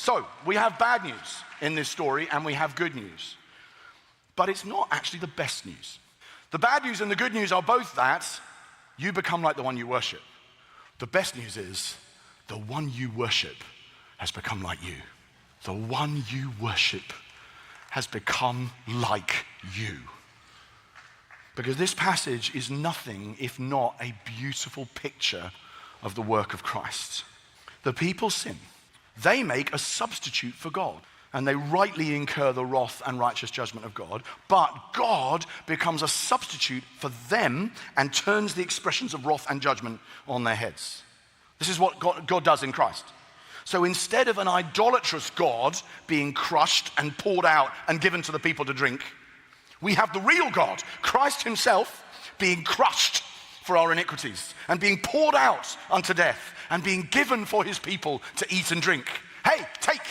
So we have bad news in this story and we have good news. But it's not actually the best news. The bad news and the good news are both that you become like the one you worship. The best news is the one you worship has become like you. The one you worship has become like you. Because this passage is nothing if not a beautiful picture of the work of Christ. The people sin. They make a substitute for God, and they rightly incur the wrath and righteous judgment of God, but God becomes a substitute for them and turns the expressions of wrath and judgment on their heads. This is what God does in Christ. So instead of an idolatrous God being crushed and poured out and given to the people to drink, we have the real God, Christ himself, being crushed for our iniquities and being poured out unto death and being given for his people to eat and drink. Hey, take,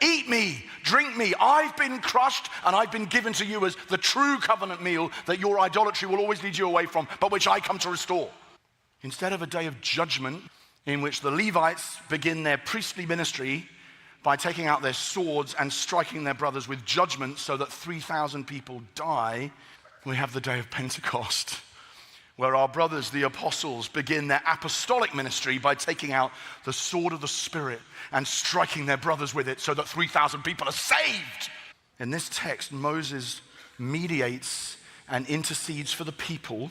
eat me, drink me. I've been crushed and I've been given to you as the true covenant meal that your idolatry will always lead you away from, but which I come to restore. Instead of a day of judgment in which the Levites begin their priestly ministry by taking out their swords and striking their brothers with judgment so that 3,000 people die, we have the day of Pentecost, where our brothers, the apostles, begin their apostolic ministry by taking out the sword of the Spirit and striking their brothers with it so that 3,000 people are saved. In this text, Moses mediates and intercedes for the people,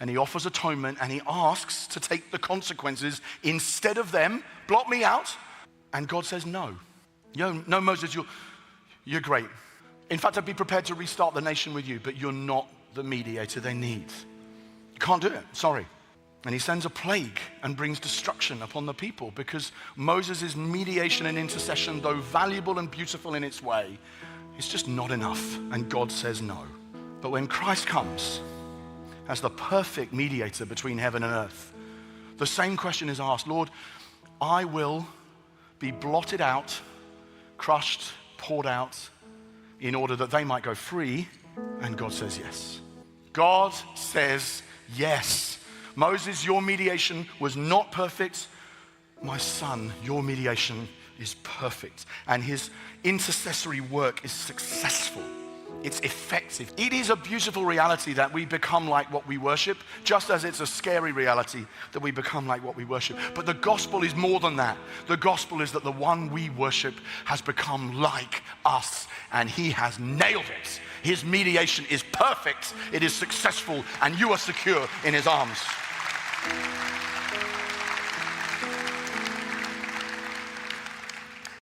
and he offers atonement, and he asks to take the consequences instead of them. Blot me out. And God says no. No, Moses, you're great. In fact, I'd be prepared to restart the nation with you, but you're not the mediator they need. You can't do it, sorry. And he sends a plague and brings destruction upon the people because Moses' mediation and intercession, though valuable and beautiful in its way, is just not enough, and God says no. But when Christ comes as the perfect mediator between heaven and earth, the same question is asked, Lord, I will be blotted out, crushed, poured out, in order that they might go free, and God says yes. God says yes. Moses, your mediation was not perfect. My son, your mediation is perfect. And his intercessory work is successful. It's effective. It is a beautiful reality that we become like what we worship, just as it's a scary reality that we become like what we worship. But the gospel is more than that. The gospel is that the one we worship has become like us, and he has nailed it. His mediation is perfect, it is successful, and you are secure in his arms.